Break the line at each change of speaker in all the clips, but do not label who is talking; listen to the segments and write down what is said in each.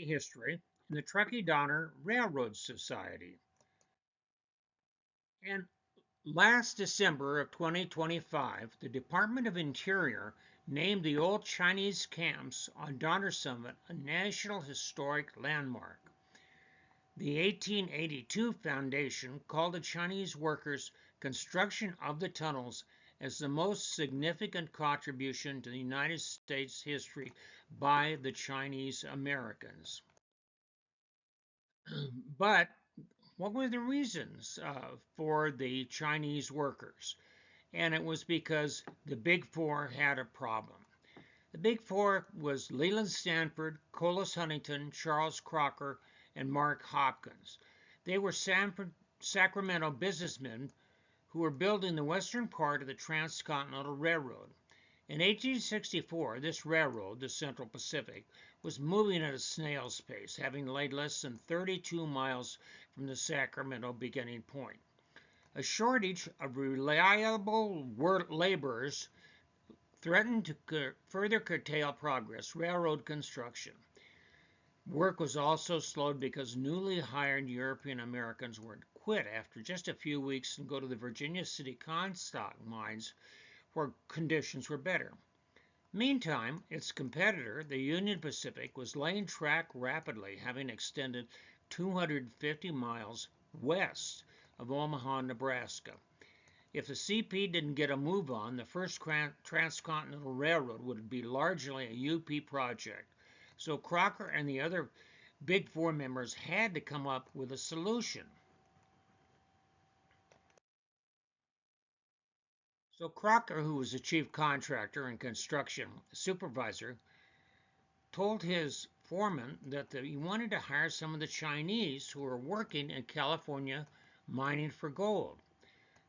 History in the Truckee Donner Railroad Society. And last December of 2025, the Department of Interior named the old Chinese camps on Donner Summit a National Historic Landmark. The 1882 foundation called the Chinese workers' construction of the tunnels as the most significant contribution to the United States history by the Chinese Americans. But what were the reasons for the Chinese workers? And it was because the Big Four had a problem. The Big Four was Leland Stanford, Collis Huntington, Charles Crocker, and Mark Hopkins. They were Sacramento businessmen who were building the western part of the Transcontinental Railroad. In 1864, this railroad, the Central Pacific, was moving at a snail's pace, having laid less than 32 miles from the Sacramento beginning point. A shortage of reliable laborers threatened to further curtail progress railroad construction. Work was also slowed because newly hired European Americans would quit after just a few weeks and go to the Virginia City Comstock mines where conditions were better. Meantime, its competitor, the Union Pacific, was laying track rapidly, having extended 250 miles west of Omaha, Nebraska. If the CP didn't get a move on, the first transcontinental railroad would be largely a UP project. So Crocker and the other Big Four members had to come up with a solution. So Crocker, who was the chief contractor and construction supervisor, told his foreman that he wanted to hire some of the Chinese who were working in California mining for gold.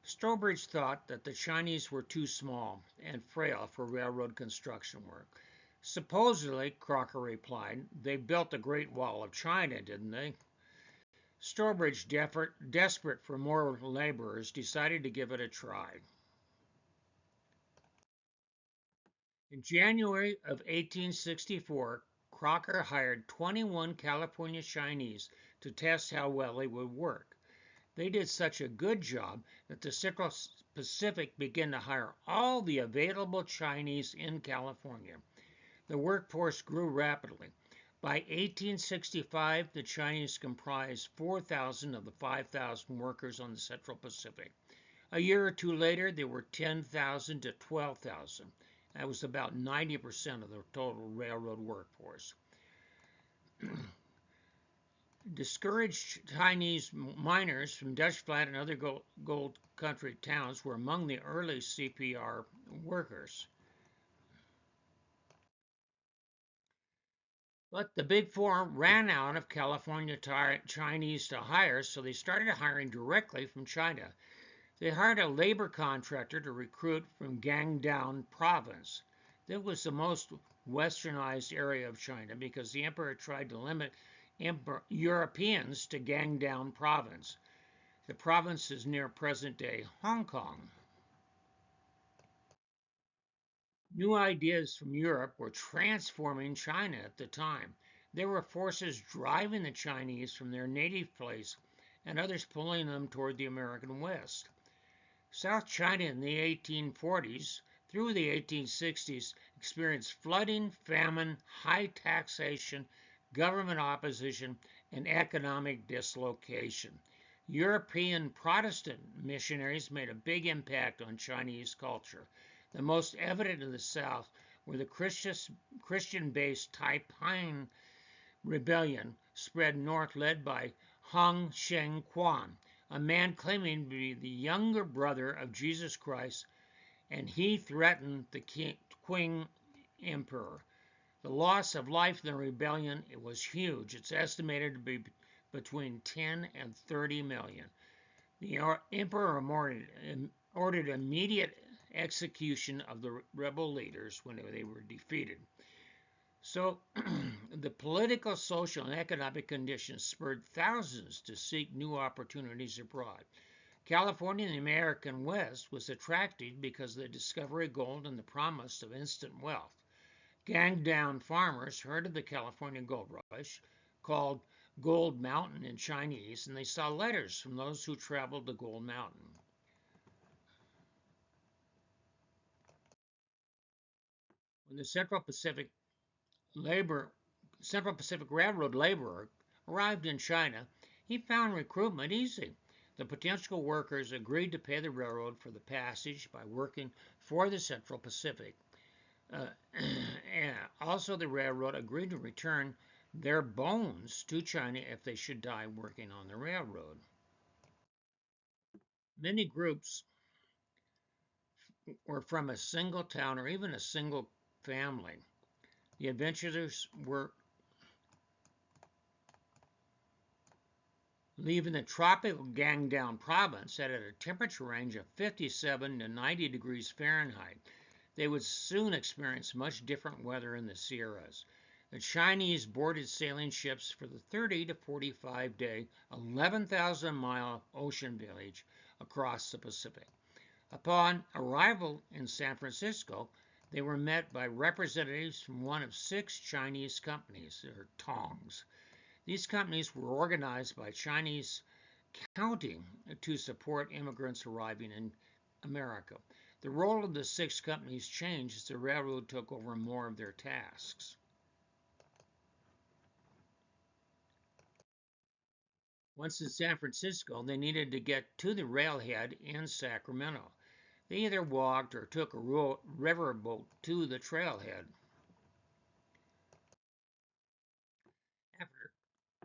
Stobridge thought that the Chinese were too small and frail for railroad construction work. Supposedly, Crocker replied, they built the Great Wall of China, didn't they? Stobridge, desperate for more laborers, decided to give it a try. In January of 1864, Crocker hired 21 California Chinese to test how well they would work. They did such a good job that the Central Pacific began to hire all the available Chinese in California. The workforce grew rapidly. By 1865, the Chinese comprised 4,000 of the 5,000 workers on the Central Pacific. A year or two later, there were 10,000 to 12,000. That was about 90% of the total railroad workforce. Discouraged Chinese miners from Dutch Flat and other gold country towns were among the early CPR workers. But the Big Four ran out of California Chinese to hire, so they started hiring directly from China. They hired a labor contractor to recruit from Guangdong province. That was the most westernized area of China because the emperor tried to limit Europeans to Guangdong province. The province is near present-day Hong Kong. New ideas from Europe were transforming China at the time. There were forces driving the Chinese from their native place and others pulling them toward the American West. South China in the 1840s through the 1860s experienced flooding, famine, high taxation, government opposition, and economic dislocation. European Protestant missionaries made a big impact on Chinese culture. The most evident in the South were the Christian-based Taiping rebellion spread north led by Hong Sheng-Quan, a man claiming to be the younger brother of Jesus Christ, and he threatened the Qing emperor. The loss of life in the rebellion was huge. It's estimated to be between 10 and 30 million. The emperor ordered immediate execution of the rebel leaders when they were defeated. So the political, social, and economic conditions spurred thousands to seek new opportunities abroad. California and the American West was attracted because of the discovery of gold and the promise of instant wealth. Guangdong farmers heard of the California gold rush, called Gold Mountain in Chinese, and they saw letters from those who traveled to Gold Mountain. When the Central Pacific Railroad laborer arrived in China, he found recruitment easy. The potential workers agreed to pay the railroad for the passage by working for the Central Pacific. And also, the railroad agreed to return their bones to China if they should die working on the railroad. Many groups were from a single town or even a single family. The adventurers were leaving the tropical Guangdong province at a temperature range of 57 to 90 degrees Fahrenheit. They would soon experience much different weather in the Sierras. The Chinese boarded sailing ships for the 30 to 45-day, 11,000-mile ocean voyage across the Pacific. Upon arrival in San Francisco, they were met by representatives from one of 6 Chinese companies, or Tongs. These companies were organized by Chinese county to support immigrants arriving in America. The role of the 6 companies changed as the railroad took over more of their tasks. Once in San Francisco, they needed to get to the railhead in Sacramento. They either walked or took a riverboat to the trailhead. After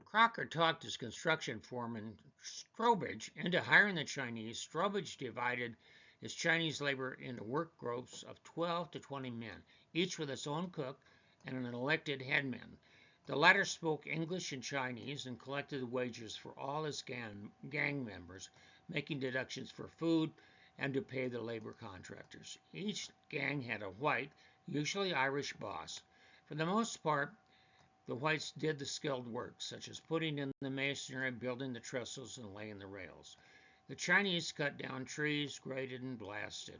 Crocker talked his construction foreman, Strobridge, into hiring the Chinese, Strobridge divided his Chinese labor into work groups of 12 to 20 men, each with its own cook and an elected headman. The latter spoke English and Chinese and collected the wages for all his gang members, making deductions for food and to pay the labor contractors. Each gang had a white, usually Irish boss. For the most part, the whites did the skilled work, such as putting in the masonry, building the trestles, and laying the rails. The Chinese cut down trees, graded, and blasted.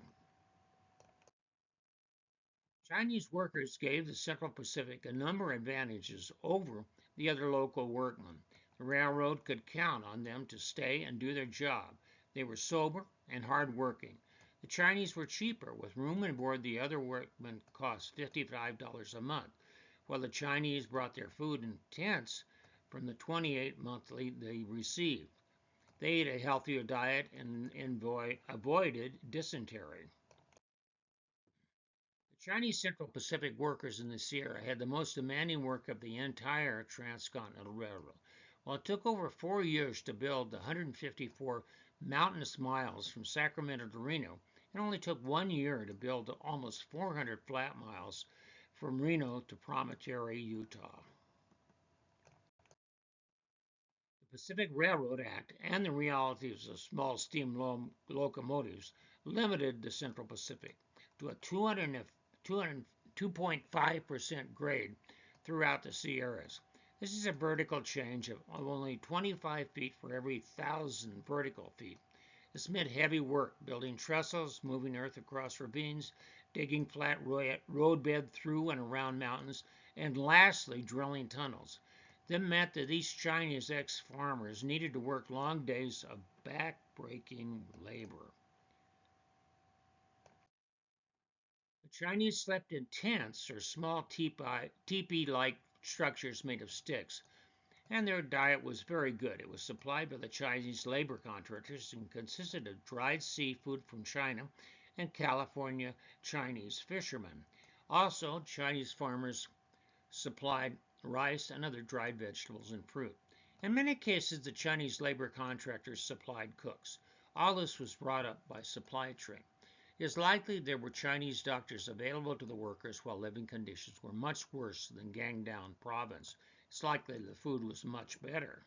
Chinese workers gave the Central Pacific a number of advantages over the other local workmen. The railroad could count on them to stay and do their job. They were sober and hard-working. The Chinese were cheaper, with room and board the other workmen cost $55 a month, while the Chinese brought their food in tents from the 28 monthly they received. They ate a healthier diet and avoided dysentery. The Chinese Central Pacific workers in the Sierra had the most demanding work of the entire transcontinental railroad. While it took over 4 years to build the 154 mountainous miles from Sacramento to Reno, it only took 1 year to build almost 400 flat miles from Reno to Promontory, Utah. The Pacific Railroad Act and the realities of small steam locomotives limited the Central Pacific to a 2.5% grade throughout the Sierras. This is a vertical change of only 25 feet for every 1,000 vertical feet. This meant heavy work, building trestles, moving earth across ravines, digging flat roadbed through and around mountains, and lastly, drilling tunnels. That meant that these Chinese ex-farmers needed to work long days of back-breaking labor. The Chinese slept in tents or small teepee-like structures made of sticks, and their diet was very good. It was supplied by the Chinese labor contractors and consisted of dried seafood from China and California Chinese fishermen. Also, Chinese farmers supplied rice and other dried vegetables and fruit. In many cases, the Chinese labor contractors supplied cooks. All this was brought up by supply chain. It is likely there were Chinese doctors available to the workers while living conditions were much worse than Guangdong province. It's likely the food was much better.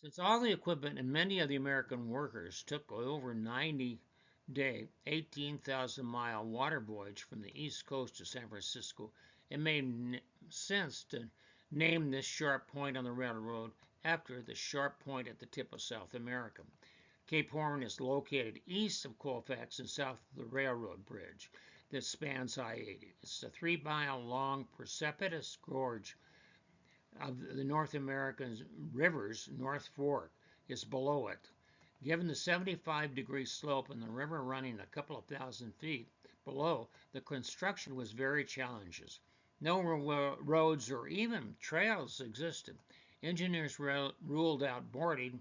Since all the equipment and many of the American workers took over 90-day, 18,000-mile water voyage from the East Coast to San Francisco, it made sense to name this sharp point on the railroad after the sharp point at the tip of South America. Cape Horn is located east of Colfax and south of the railroad bridge. that spans I-80. It's a 3-mile long precipitous gorge of the North American river's North Fork is below it. Given the 75-degree slope and the river running a couple of thousand feet below, the construction was very challenging. No roads or even trails existed. Engineers ruled out boring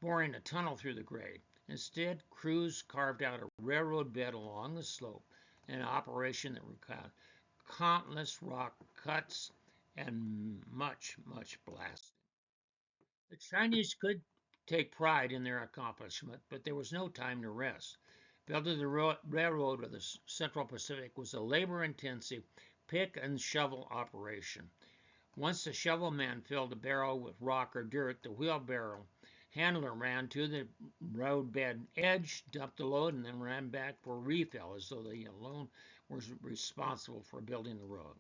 a tunnel through the grade. Instead, crews carved out a railroad bed along the slope, an operation that required countless rock cuts and much, much blasting. The Chinese could take pride in their accomplishment, but there was no time to rest. Building the railroad of the Central Pacific was a labor-intensive pick and shovel operation. Once the shovel man filled a barrel with rock or dirt, the wheelbarrow handler ran to the roadbed edge, dumped the load, and then ran back for a refill, as though they alone were responsible for building the road.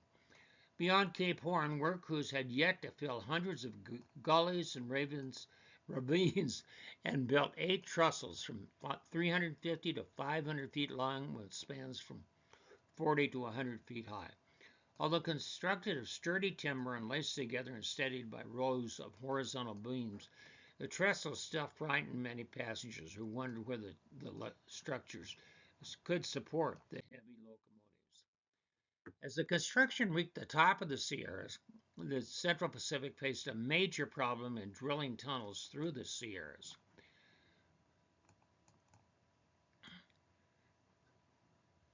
Beyond Cape Horn, work crews had yet to fill hundreds of gullies and ravines and built 8 trestles from 350 to 500 feet long with spans from 40 to 100 feet high. Although constructed of sturdy timber and laced together and steadied by rows of horizontal beams, the trestles still frightened many passengers who wondered whether the structures could support the heavy locomotives. As the construction reached the top of the Sierras, the Central Pacific faced a major problem in drilling tunnels through the Sierras.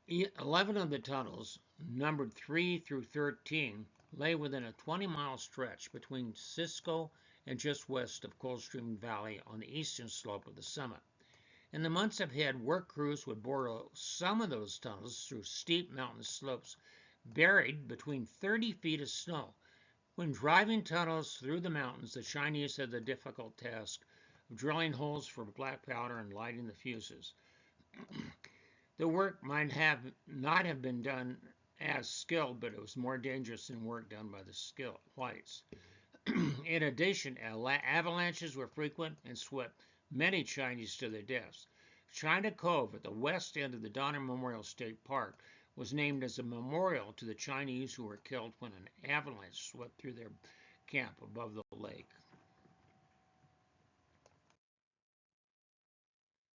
11 of the tunnels, numbered 3 through 13, lay within a 20-mile stretch between Cisco and just west of Coldstream Valley on the eastern slope of the summit. In the months ahead, work crews would bore some of those tunnels through steep mountain slopes buried between 30 feet of snow. When driving tunnels through the mountains, the Chinese had the difficult task of drilling holes for black powder and lighting the fuses. The work might not have been done as skilled, but it was more dangerous than work done by the skilled whites. In addition, avalanches were frequent and swept many Chinese to their deaths. China Cove at the west end of the Donner Memorial State Park was named as a memorial to the Chinese who were killed when an avalanche swept through their camp above the lake.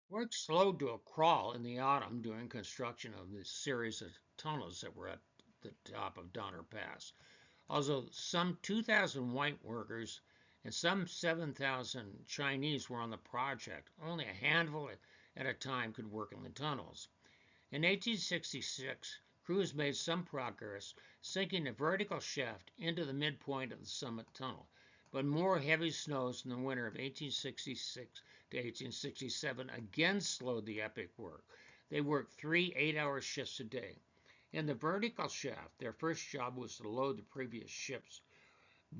Work slowed to a crawl in the autumn during construction of this series of tunnels that were at the top of Donner Pass. Although some 2,000 white workers and some 7,000 Chinese were on the project, only a handful at a time could work in the tunnels. In 1866, crews made some progress, sinking a vertical shaft into the midpoint of the summit tunnel, but more heavy snows in the winter of 1866 to 1867 again slowed the epic work. They worked 3 8-hour shifts a day. In the vertical shaft, their first job was to load the previous ship's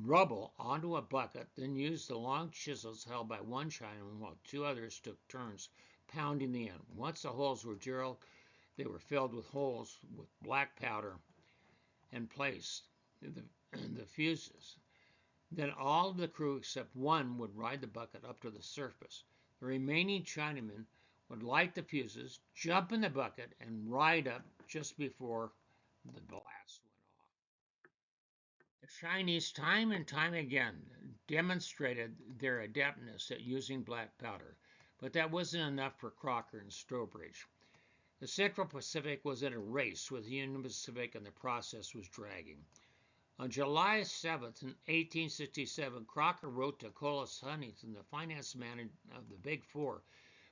rubble onto a bucket, then use the long chisels held by one Chinaman while 2 others took turns pounding the end. Once the holes were drilled, they were filled with holes with black powder and placed in the fuses. Then all of the crew except one would ride the bucket up to the surface. The remaining Chinamen would light the fuses, jump in the bucket, and ride up just before the blast went off. The Chinese time and time again demonstrated their adeptness at using black powder, but that wasn't enough for Crocker and Stowbridge. The Central Pacific was in a race with the Union Pacific, and the process was dragging. On July 7, 1867, Crocker wrote to Collis Huntington, the finance man of the Big Four,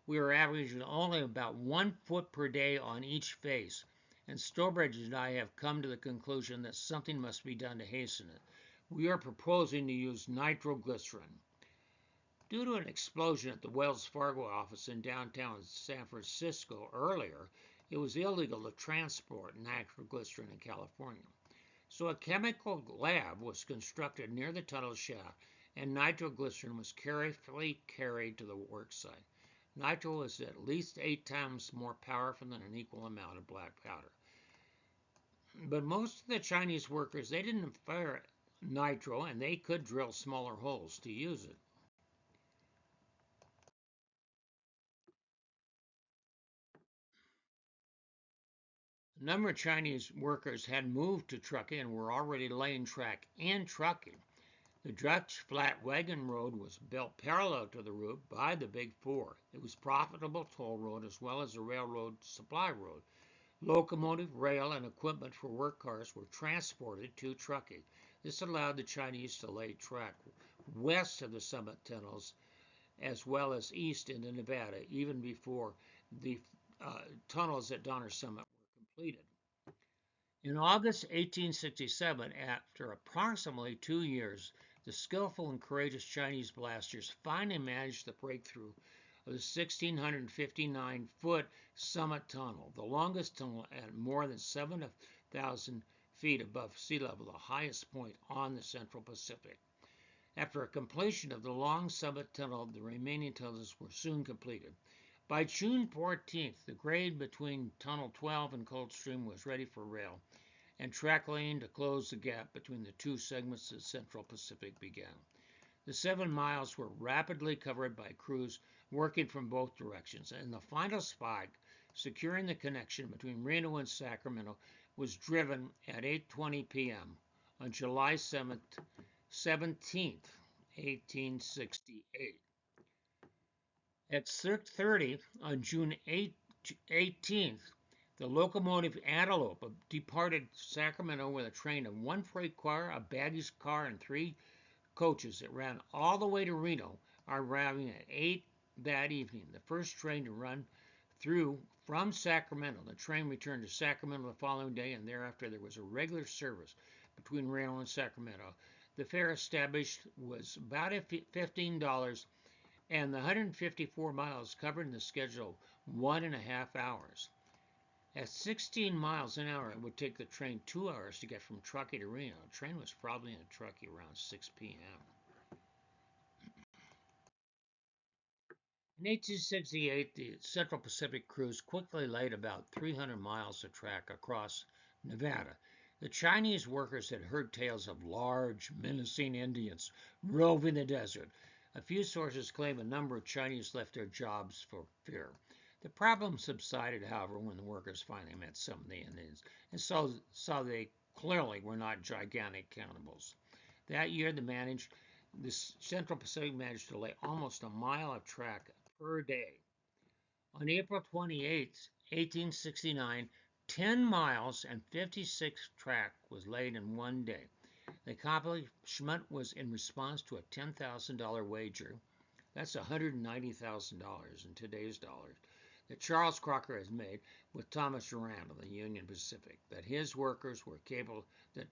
"We are averaging only about 1 foot per day on each face, and Stowbridge and I have come to the conclusion that something must be done to hasten it. We are proposing to use nitroglycerin." Due to an explosion at the Wells Fargo office in downtown San Francisco earlier, it was illegal to transport nitroglycerin in California. So a chemical lab was constructed near the tunnel shaft, and nitroglycerin was carefully carried to the work site. Nitro was at least 8 times more powerful than an equal amount of black powder. But most of the Chinese workers, they didn't fire nitro, and they could drill smaller holes to use it. number of Chinese workers had moved to trucking and were already laying track and trucking. The Dutch flat wagon road was built parallel to the route by the Big Four. It was a profitable toll road as well as a railroad supply road. Locomotive, rail, and equipment for work cars were transported to trucking. This allowed the Chinese to lay track west of the Summit tunnels as well as east into Nevada, even before the tunnels at Donner Summit were completed. In August 1867, after approximately 2 years, the skillful and courageous Chinese blasters finally managed the breakthrough of the 1,659-foot Summit Tunnel, the longest tunnel at more than 7,000 feet above sea level, the highest point on the Central Pacific. After a completion of the long Summit Tunnel, the remaining tunnels were soon completed. By June 14th, the grade between Tunnel 12 and Coldstream was ready for rail, and track laying to close the gap between the two segments of the Central Pacific began. The 7 miles were rapidly covered by crews working from both directions, and the final spike, securing the connection between Reno and Sacramento, was driven at 8:20 p.m. on July 17th, 1868. At 6:30 on June 18th, the locomotive Antelope departed Sacramento with a train of one freight car, a baggage car, and 3 coaches. It ran all the way to Reno, arriving at 8 that evening. The first train to run through from Sacramento. The train returned to Sacramento the following day, and thereafter there was a regular service between Reno and Sacramento. The fare established was about $15, and the 154 miles covered in the schedule 1.5 hours. At 16 miles an hour, it would take the train 2 hours to get from Truckee to Reno. The train was probably in Truckee around 6 p.m. In 1868, the Central Pacific crews quickly laid about 300 miles of track across Nevada. The Chinese workers had heard tales of large, menacing Indians roving the desert. A few sources claim a number of Chinese left their jobs for fear. The problem subsided, however, when the workers finally met some of the Indians and saw they clearly were not gigantic cannibals. That year, the Central Pacific managed to lay almost a mile of track per day. On April 28, 1869, 10 miles and 56 track was laid in one day. The accomplishment was in response to a $10,000 wager. That's $190,000 in today's dollars. That Charles Crocker has made with Thomas Durant of the Union Pacific. That his workers were capable. That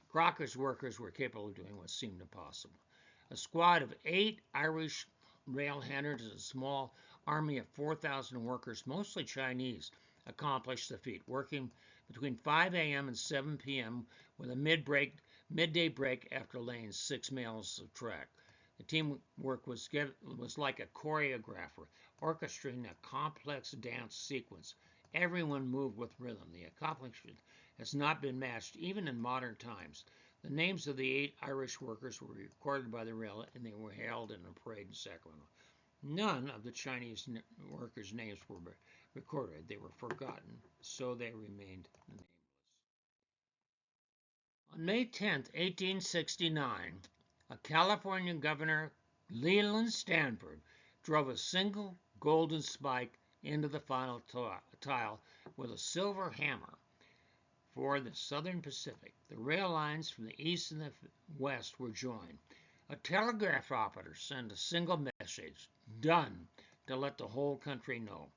Crocker's workers were capable of doing what seemed impossible. A squad of 8 Irish rail handlers and a small army of 4,000 workers, mostly Chinese, accomplished the feat, working between 5 a.m. and 7 p.m. with a midday break after laying 6 miles of track. The teamwork was like a choreographer, orchestrating a complex dance sequence. Everyone moved with rhythm. The accomplishment has not been matched even in modern times. The names of the 8 Irish workers were recorded by the rail, and they were held in a parade in Sacramento. None of the Chinese workers' names were recorded. They were forgotten, so they remained nameless. On May 10, 1869, a California governor, Leland Stanford, drove a single golden spike into the final tile with a silver hammer. For the Southern Pacific, the rail lines from the east and the west were joined. A telegraph operator sent a single message, "Done," to let the whole country know.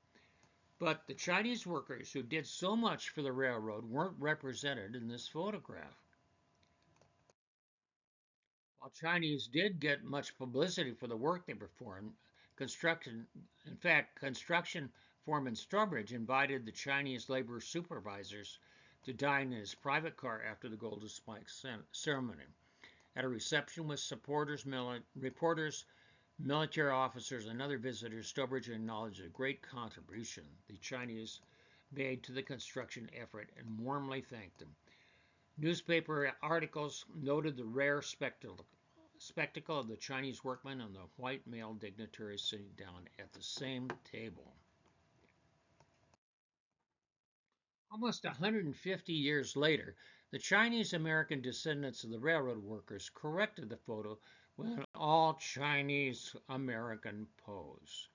But the Chinese workers who did so much for the railroad weren't represented in this photograph. While Chinese did get much publicity for the work they performed, construction foreman Sturbridge invited the Chinese labor supervisors to dine in his private car after the Golden Spike ceremony. At a reception with reporters, military officers, and other visitors, Sturbridge acknowledged the great contribution the Chinese made to the construction effort and warmly thanked them. Newspaper articles noted the rare spectacle of the Chinese workmen and the white male dignitaries sitting down at the same table. Almost 150 years later, the Chinese American descendants of the railroad workers corrected the photo with an all Chinese American pose.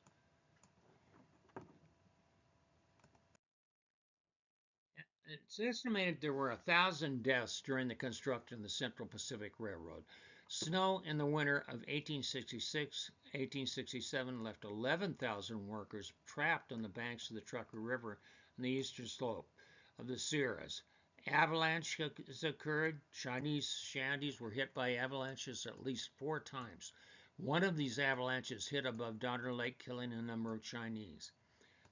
It's estimated there were 1,000 deaths during the construction of the Central Pacific Railroad. Snow in the winter of 1866-1867 left 11,000 workers trapped on the banks of the Truckee River on the eastern slope of the Sierras. Avalanches occurred. Chinese shanties were hit by avalanches at least 4 times. One of these avalanches hit above Donner Lake, killing a number of Chinese.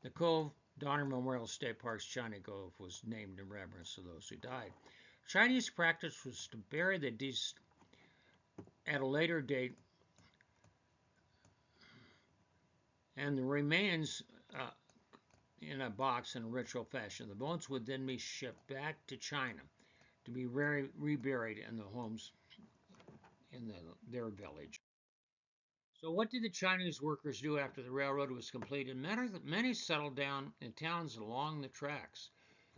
The Cove Donner Memorial State Park's China Cove was named in reverence to those who died. Chinese practice was to bury the deceased at a later date, and the remains in a box in a ritual fashion. The bones would then be shipped back to China to be reburied in the homes in their village. So what did the Chinese workers do after the railroad was completed? Many settled down in towns along the tracks.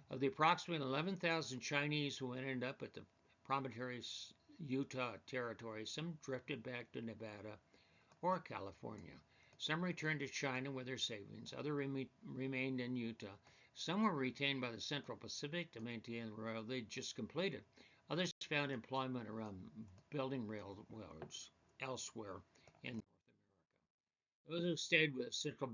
Of the approximately 11,000 Chinese who ended up at the Promontory's Utah territory, some drifted back to Nevada or California. Some returned to China with their savings. Others remained in Utah. Some were retained by the Central Pacific to maintain the railroad they just completed. Others found employment around building railroads elsewhere in North America. Those who stayed with the Central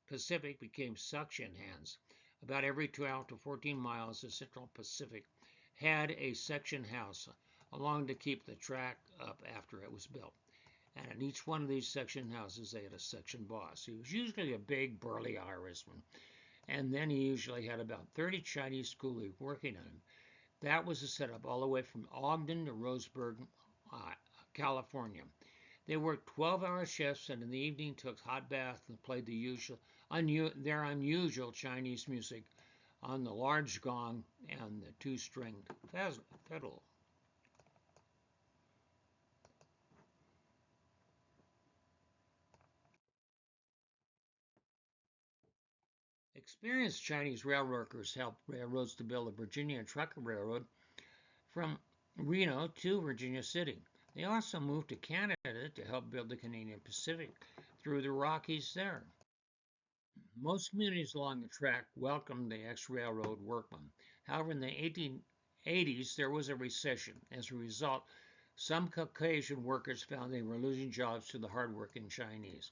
Pacific became suction hands. About every 12 to 14 miles, the Central Pacific had a section house along to keep the track up after it was built. And in each one of these section houses, they had a section boss. He was usually a big, burly Irishman. And then he usually had about 30 Chinese coolies working on him. That was a setup all the way from Ogden to Roseburg, California. They worked 12-hour shifts and in the evening took hot baths and played their unusual Chinese music on the large gong and the two-stringed fiddle. Experienced Chinese railroad workers helped railroads to build the Virginia and Truckee Railroad from Reno to Virginia City. They also moved to Canada to help build the Canadian Pacific through the Rockies there. Most communities along the track welcomed the ex-railroad workmen. However, in the 1880s, there was a recession. As a result, some Caucasian workers found they were losing jobs to the hardworking Chinese.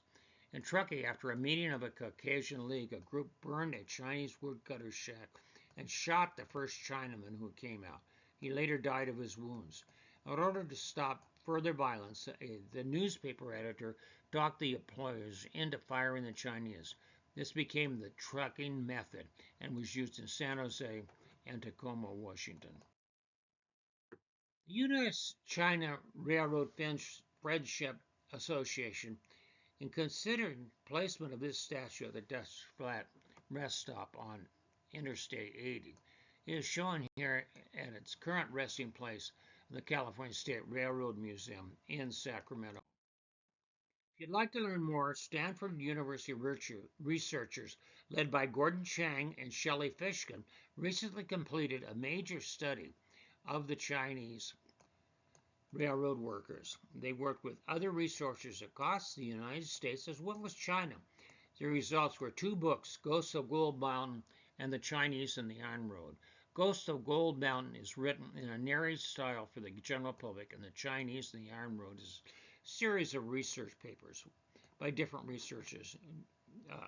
In Truckee, after a meeting of a Caucasian League, a group burned a Chinese woodcutter's shack and shot the first Chinaman who came out. He later died of his wounds. In order to stop further violence, the newspaper editor talked the employers into firing the Chinese. This became the trucking method and was used in San Jose and Tacoma, Washington. The U.S.-China Railroad Friendship Association, in considering placement of this statue at the Dutch Flat rest stop on Interstate 80, it is shown here at its current resting place in the California State Railroad Museum in Sacramento. If you'd like to learn more, Stanford University researchers led by Gordon Chang and Shelley Fishkin recently completed a major study of the Chinese railroad workers. They worked with other researchers across the United States as well as China. The results were 2 books, Ghosts of Gold Mountain and The Chinese and the Iron Road. Ghosts of Gold Mountain is written in a narrative style for the general public, and The Chinese and the Iron Road is a series of research papers by different researchers uh,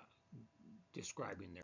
describing their